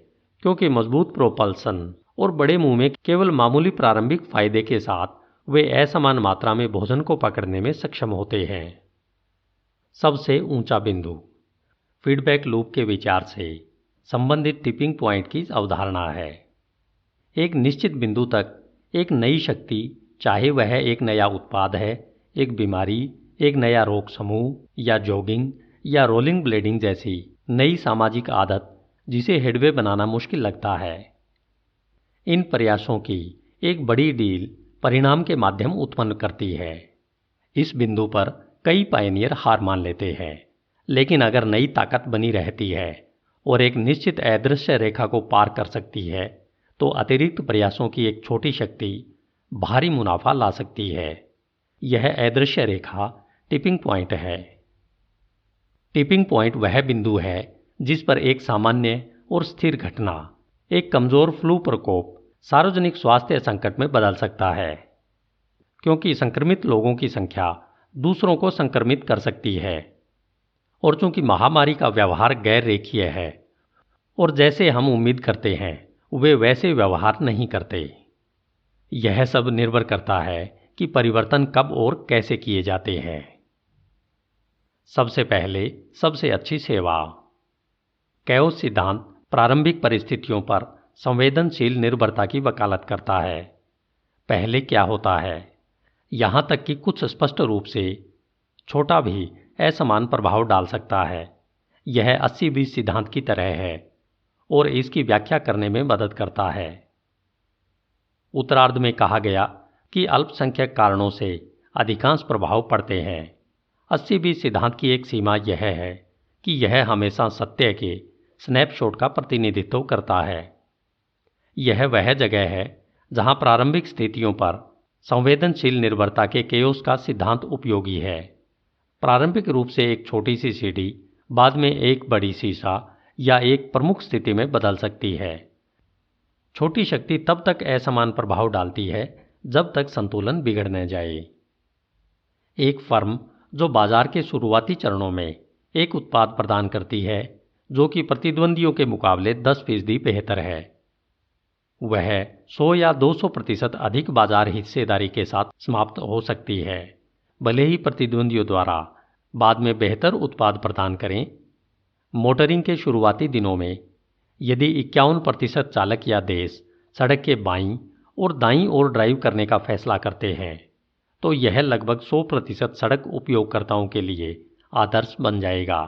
क्योंकि मजबूत प्रोपल्सन और बड़े मुंह में केवल मामूली प्रारंभिक फायदे के साथ वे असमान मात्रा में भोजन को पकड़ने में सक्षम होते हैं। सबसे ऊंचा बिंदु। फीडबैक लूप के विचार से संबंधित टिपिंग पॉइंट की अवधारणा है। एक निश्चित बिंदु तक एक नई शक्ति, चाहे वह एक नया उत्पाद है एक बीमारी, एक नया रोग समूह या जॉगिंग या रोलिंग ब्लेडिंग जैसी नई सामाजिक आदत जिसे हेडवे बनाना मुश्किल लगता है। इन प्रयासों की एक बड़ी डील परिणाम के माध्यम उत्पन्न करती है। इस बिंदु पर कई पायनियर हार मान लेते हैं, लेकिन अगर नई ताकत बनी रहती है और एक निश्चित अदृश्य रेखा को पार कर सकती है तो अतिरिक्त प्रयासों की एक छोटी शक्ति भारी मुनाफा ला सकती है। यह अदृश्य रेखा टिपिंग पॉइंट है। टिपिंग पॉइंट वह बिंदु है जिस पर एक सामान्य और स्थिर घटना, एक कमजोर फ्लू प्रकोप सार्वजनिक स्वास्थ्य संकट में बदल सकता है, क्योंकि संक्रमित लोगों की संख्या दूसरों को संक्रमित कर सकती है और चूंकि महामारी का व्यवहार गैर रेखीय है और जैसे हम उम्मीद करते हैं वे वैसे व्यवहार नहीं करते। यह सब निर्भर करता है कि परिवर्तन कब और कैसे किए जाते हैं। सबसे पहले सबसे अच्छी सेवा। कैओस सिद्धांत प्रारंभिक परिस्थितियों पर संवेदनशील निर्भरता की वकालत करता है। पहले क्या होता है, यहां तक कि कुछ स्पष्ट रूप से छोटा भी असमान प्रभाव डाल सकता है। यह 80-20 सिद्धांत की तरह है और इसकी व्याख्या करने में मदद करता है। उत्तरार्ध में कहा गया कि अल्पसंख्यक कारणों से अधिकांश प्रभाव पड़ते हैं। 80-20 सिद्धांत की एक सीमा यह है कि यह हमेशा सत्य के स्नैपशॉट का प्रतिनिधित्व करता है। यह वह जगह है जहां प्रारंभिक स्थितियों पर संवेदनशील निर्भरता के केओस का सिद्धांत उपयोगी है। प्रारंभिक रूप से एक छोटी सी सीढ़ी बाद में एक बड़ी सीसा या एक प्रमुख स्थिति में बदल सकती है। छोटी शक्ति तब तक असमान प्रभाव डालती है जब तक संतुलन बिगड़ न जाए। एक फर्म जो बाजार के शुरुआती चरणों में एक उत्पाद प्रदान करती है जो कि प्रतिद्वंदियों के मुकाबले 10% बेहतर है, वह 100 या 200% अधिक बाजार हिस्सेदारी के साथ समाप्त हो सकती है, भले ही प्रतिद्वंदियों द्वारा बाद में बेहतर उत्पाद प्रदान करें। मोटरिंग के शुरुआती दिनों में यदि 51% चालक या देश सड़क के बाईं और दाईं ओर ड्राइव करने का फैसला करते हैं तो यह लगभग 100% सड़क उपयोगकर्ताओं के लिए आदर्श बन जाएगा।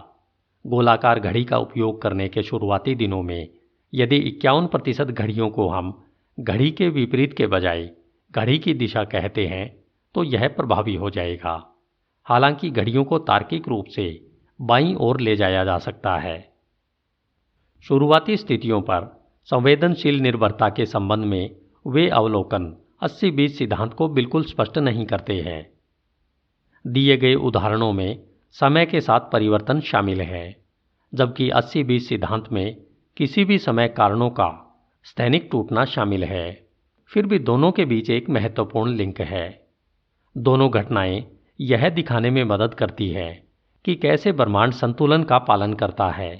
गोलाकार घड़ी का उपयोग करने के शुरुआती दिनों में यदि 51% घड़ियों को हम घड़ी के विपरीत के बजाय घड़ी की दिशा कहते हैं तो यह प्रभावी हो जाएगा। हालांकि घड़ियों को तार्किक रूप से बाईं ओर ले जाया जा सकता है। शुरुआती स्थितियों पर संवेदनशील निर्भरता के संबंध में वे अवलोकन 80-20 सिद्धांत को बिल्कुल स्पष्ट नहीं करते हैं। दिए गए उदाहरणों में समय के साथ परिवर्तन शामिल है, जबकि 80-20 सिद्धांत में किसी भी समय कारणों का स्थैनिक टूटना शामिल है। फिर भी दोनों के बीच एक महत्वपूर्ण लिंक है। दोनों घटनाएं यह दिखाने में मदद करती है कि कैसे ब्रह्मांड संतुलन का पालन करता है।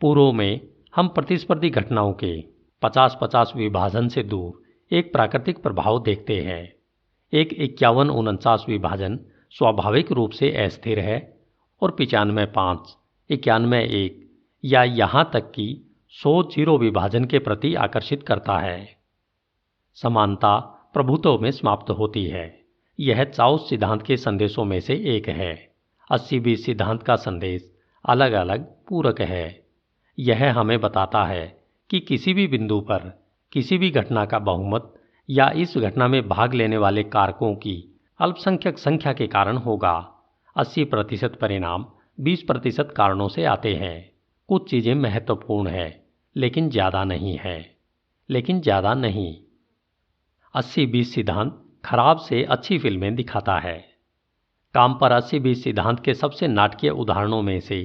पूर्व में हम प्रतिस्पर्धी घटनाओं के 50-50 विभाजन से दूर एक प्राकृतिक प्रभाव देखते हैं। एक 51-49 विभाजन स्वाभाविक रूप से अस्थिर है और 95-5, 91-1 या यहाँ तक कि 100-0 विभाजन के प्रति आकर्षित करता है। समानता प्रभुत्व में समाप्त होती है। यह चाउस सिद्धांत के संदेशों में से एक है। 80-20 सिद्धांत का संदेश अलग अलग पूरक है। यह हमें बताता है कि किसी भी बिंदु पर किसी भी घटना का बहुमत या इस घटना में भाग लेने वाले कारकों की अल्पसंख्यक संख्या के कारण होगा। 80% परिणाम 20% कारणों से आते हैं। कुछ चीजें महत्वपूर्ण है लेकिन ज़्यादा नहीं। 80-20 सिद्धांत खराब से अच्छी फिल्में दिखाता है। काम पर 80-20 सिद्धांत के सबसे नाटकीय उदाहरणों में से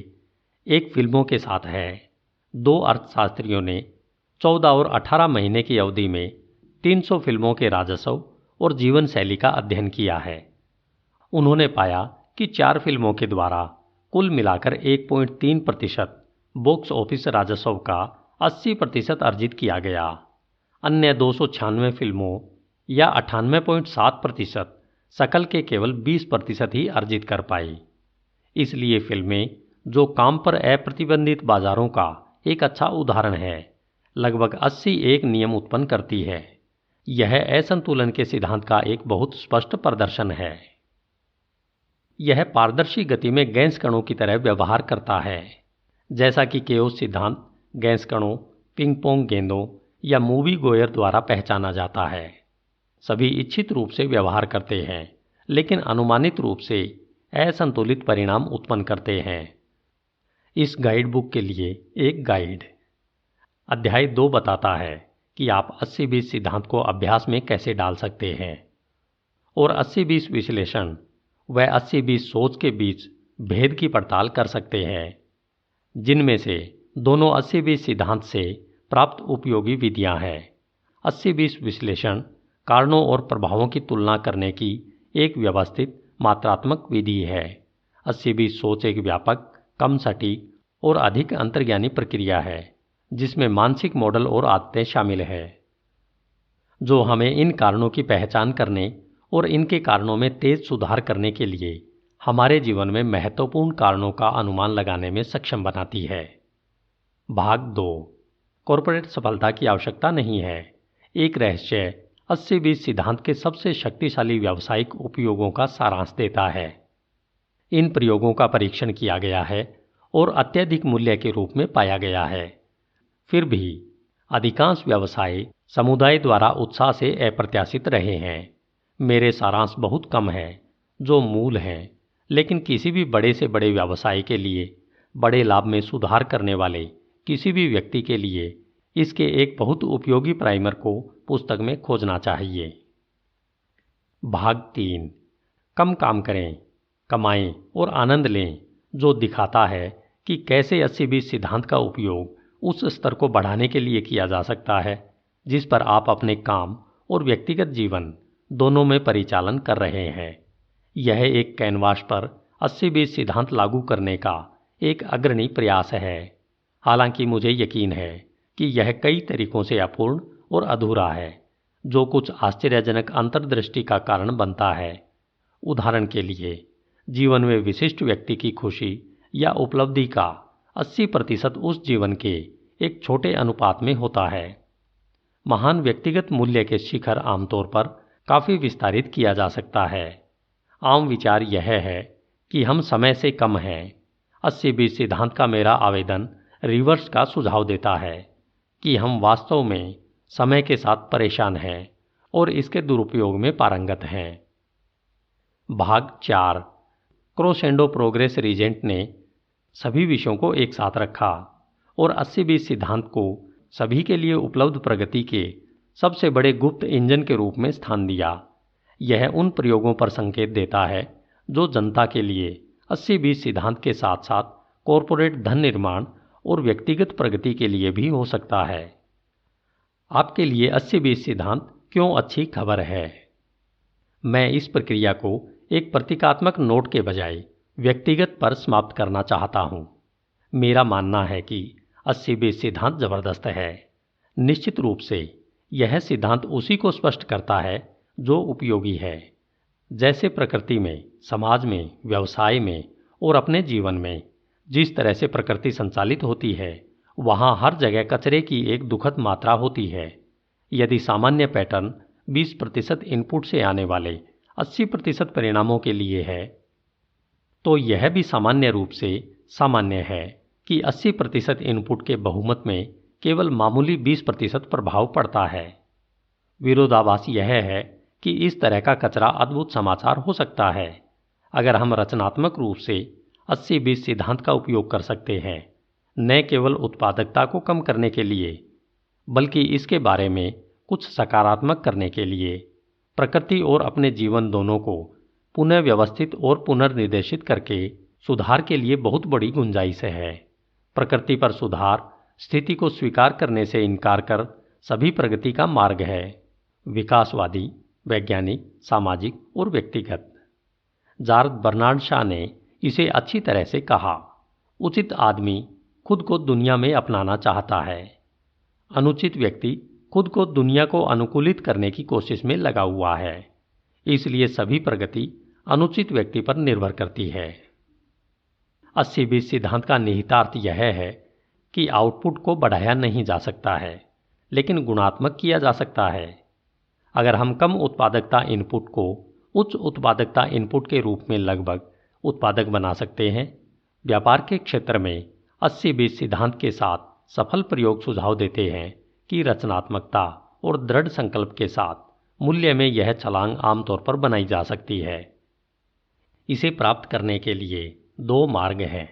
एक फिल्मों के साथ है। 2 अर्थशास्त्रियों ने 14 और 18 महीने की अवधि में 300 फिल्मों के राजस्व और जीवन शैली का अध्ययन किया है। उन्होंने पाया कि 4 फिल्मों के द्वारा कुल मिलाकर 1.3% बॉक्स ऑफिस राजस्व का 80% अर्जित किया गया। अन्य 296 फिल्मों या 98.7% सकल के केवल 20% ही अर्जित कर पाई। इसलिए फिल्में, जो काम पर अप्रतिबंधित बाजारों का एक अच्छा उदाहरण है, लगभग 80 एक नियम उत्पन्न करती है। यह असंतुलन के सिद्धांत का एक बहुत स्पष्ट प्रदर्शन है। यह पारदर्शी गति में गैस कणों की तरह व्यवहार करता है। जैसा कि केओस सिद्धांत गैस कणों, पिंग पोंग गेंदों या मूवी गोयर द्वारा पहचाना जाता है। सभी इच्छित रूप से व्यवहार करते हैं, लेकिन अनुमानित रूप से असंतुलित परिणाम उत्पन्न करते हैं। इस गाइड बुक के लिए एक गाइड। अध्याय 2 बताता है कि आप 80-20 सिद्धांत को अभ्यास में कैसे डाल सकते हैं और 80-20 विश्लेषण व 80-20 सोच के बीच भेद की पड़ताल कर सकते हैं, जिनमें से दोनों 80-20 सिद्धांत से प्राप्त उपयोगी विधियां हैं। 80-20 विश्लेषण कारणों और प्रभावों की तुलना करने की एक व्यवस्थित मात्रात्मक विधि है। 80-20 सोच एक व्यापक, कम सटीक और अधिक अंतर्ज्ञानी प्रक्रिया है, जिसमें मानसिक मॉडल और आदतें शामिल है, जो हमें इन कारणों की पहचान करने और इनके कारणों में तेज सुधार करने के लिए हमारे जीवन में महत्वपूर्ण कारणों का अनुमान लगाने में सक्षम बनाती है। भाग 2। कॉर्पोरेट सफलता की आवश्यकता नहीं है। एक रहस्य 80-20 सिद्धांत के सबसे शक्तिशाली व्यावसायिक उपयोगों का सारांश देता है। इन प्रयोगों का परीक्षण किया गया है और अत्यधिक मूल्य के रूप में पाया गया है। फिर भी अधिकांश व्यवसाय समुदाय द्वारा उत्साह से अप्रत्याशित रहे हैं। मेरे सारांश बहुत कम है जो मूल हैं, लेकिन किसी भी बड़े से बड़े व्यवसाय के लिए बड़े लाभ में सुधार करने वाले किसी भी व्यक्ति के लिए इसके एक बहुत उपयोगी प्राइमर को पुस्तक में खोजना चाहिए। भाग 3। कम काम करें, कमाएं और आनंद लें, जो दिखाता है कि कैसे 80-20 सिद्धांत का उपयोग उस स्तर को बढ़ाने के लिए किया जा सकता है जिस पर आप अपने काम और व्यक्तिगत जीवन दोनों में परिचालन कर रहे हैं। यह एक कैनवास पर 80-20 सिद्धांत लागू करने का एक अग्रणी प्रयास है। हालांकि मुझे यकीन है कि यह कई तरीकों से अपूर्ण और अधूरा है, जो कुछ आश्चर्यजनक अंतर्दृष्टि का कारण बनता है। उदाहरण के लिए, जीवन में विशिष्ट व्यक्ति की खुशी या उपलब्धि का 80% उस जीवन के एक छोटे अनुपात में होता है। महान व्यक्तिगत मूल्य के शिखर आमतौर पर काफ़ी विस्तारित किया जा सकता है। आम विचार यह है कि हम समय से कम हैं। 80-20 सिद्धांत का मेरा आवेदन रिवर्स का सुझाव देता है कि हम वास्तव में समय के साथ परेशान हैं और इसके दुरुपयोग में पारंगत हैं। भाग 4। क्रोसेंडो प्रोग्रेस रीजेंट ने सभी विषयों को एक साथ रखा और 80-20 सिद्धांत को सभी के लिए उपलब्ध प्रगति के सबसे बड़े गुप्त इंजन के रूप में स्थान दिया। यह उन प्रयोगों पर संकेत देता है जो जनता के लिए 80-20 सिद्धांत के साथ साथ कॉरपोरेट धन निर्माण और व्यक्तिगत प्रगति के लिए भी हो सकता है। आपके लिए 80-20 सिद्धांत क्यों अच्छी खबर है? मैं इस प्रक्रिया को एक प्रतीकात्मक नोट के बजाय व्यक्तिगत पर समाप्त करना चाहता हूं। मेरा मानना है कि 80-20 सिद्धांत जबरदस्त है। निश्चित रूप से यह सिद्धांत उसी को स्पष्ट करता है जो उपयोगी है। जैसे प्रकृति में, समाज में, व्यवसाय में और अपने जीवन में जिस तरह से प्रकृति संचालित होती है, वहाँ हर जगह कचरे की एक दुखद मात्रा होती है। यदि सामान्य पैटर्न 20% इनपुट से आने वाले 80% परिणामों के लिए है, तो यह भी सामान्य रूप से सामान्य है कि 80% इनपुट के बहुमत में केवल मामूली 20% प्रभाव पड़ता है। विरोधाभास यह है कि इस तरह का कचरा अद्भुत समाचार हो सकता है अगर हम रचनात्मक रूप से 80-20 सिद्धांत का उपयोग कर सकते हैं, न केवल उत्पादकता को कम करने के लिए, बल्कि इसके बारे में कुछ सकारात्मक करने के लिए। प्रकृति और अपने जीवन दोनों को पुनः व्यवस्थित और पुनर्निर्देशित करके सुधार के लिए बहुत बड़ी गुंजाइश है। प्रकृति पर सुधार स्थिति को स्वीकार करने से इनकार कर सभी प्रगति का मार्ग है, विकासवादी, वैज्ञानिक, सामाजिक और व्यक्तिगत। जॉर्ज बर्नार्ड शॉ ने इसे अच्छी तरह से कहा, उचित आदमी खुद को दुनिया में अपनाना चाहता है, अनुचित व्यक्ति खुद को दुनिया को अनुकूलित करने की कोशिश में लगा हुआ है। इसलिए सभी प्रगति अनुचित व्यक्ति पर निर्भर करती है। 80-20 सिद्धांत का निहितार्थ यह है कि आउटपुट को बढ़ाया नहीं जा सकता है, लेकिन गुणात्मक किया जा सकता है। अगर हम कम उत्पादकता इनपुट को उच्च उत्पादकता इनपुट के रूप में लगभग उत्पादक बना सकते हैं। व्यापार के क्षेत्र में 80-20 सिद्धांत के साथ सफल प्रयोग सुझाव देते हैं कि रचनात्मकता और दृढ़ संकल्प के साथ मूल्य में यह छलांग आमतौर पर बनाई जा सकती है। इसे प्राप्त करने के लिए 2 मार्ग हैं।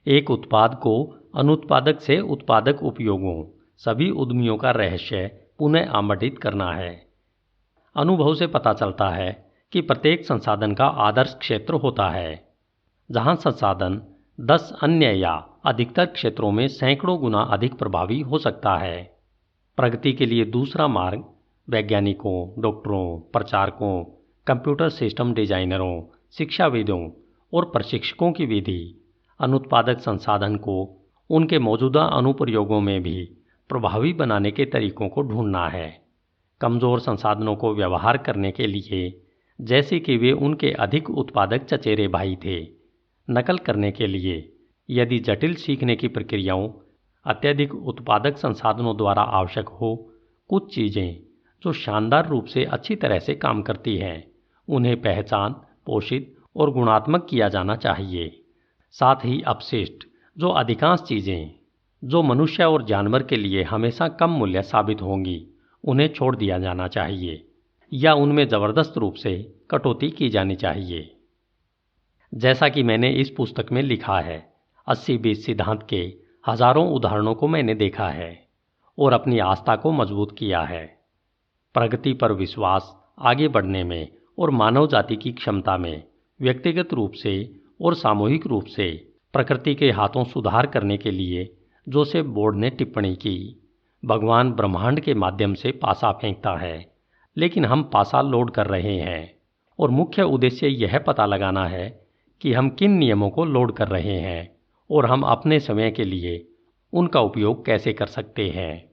एक, उत्पाद को अनुत्पादक से उत्पादक उपयोगों सभी उद्यमियों का रहस्य पुनः आवंटित करना है। अनुभव से पता चलता है कि प्रत्येक संसाधन का आदर्श क्षेत्र होता है, जहां संसाधन 10 अन्य या अधिकतर क्षेत्रों में सैकड़ों गुना अधिक प्रभावी हो सकता है। प्रगति के लिए दूसरा मार्ग वैज्ञानिकों, डॉक्टरों, प्रचारकों, कंप्यूटर सिस्टम डिजाइनरों, शिक्षाविदों और प्रशिक्षकों की विधि अनुत्पादक संसाधन को उनके मौजूदा अनुप्रयोगों में भी प्रभावी बनाने के तरीकों को ढूंढना है। कमज़ोर संसाधनों को व्यवहार करने के लिए, जैसे कि वे उनके अधिक उत्पादक चचेरे भाई थे, नकल करने के लिए यदि जटिल सीखने की प्रक्रियाओं अत्यधिक उत्पादक संसाधनों द्वारा आवश्यक हो, कुछ चीज़ें जो शानदार रूप से अच्छी तरह से काम करती हैं, उन्हें पहचान, पोषित और गुणात्मक किया जाना चाहिए। साथ ही अपशिष्ट, जो अधिकांश चीज़ें जो मनुष्य और जानवर के लिए हमेशा कम मूल्य साबित होंगी, उन्हें छोड़ दिया जाना चाहिए या उनमें ज़बरदस्त रूप से कटौती की जानी चाहिए। जैसा कि मैंने इस पुस्तक में लिखा है, 80-20 सिद्धांत के हजारों उदाहरणों को मैंने देखा है और अपनी आस्था को मजबूत किया है। प्रगति पर विश्वास, आगे बढ़ने में और मानव जाति की क्षमता में व्यक्तिगत रूप से और सामूहिक रूप से प्रकृति के हाथों सुधार करने के लिए जोसेफ बोर्ड ने टिप्पणी की, भगवान ब्रह्मांड के माध्यम से पासा फेंकता है, लेकिन हम पासा लोड कर रहे हैं और मुख्य उद्देश्य यह पता लगाना है कि हम किन नियमों को लोड कर रहे हैं और हम अपने समय के लिए उनका उपयोग कैसे कर सकते हैं।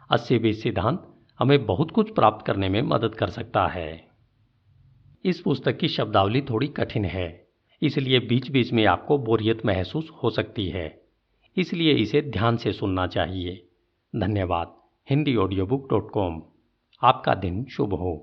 80-20 सिद्धांत हमें बहुत कुछ प्राप्त करने में मदद कर सकता है। इस पुस्तक की शब्दावली थोड़ी कठिन है, इसलिए बीच बीच में आपको बोरियत महसूस हो सकती है, इसलिए इसे ध्यान से सुनना चाहिए। धन्यवाद। HindiAudiobook.com। आपका दिन शुभ हो।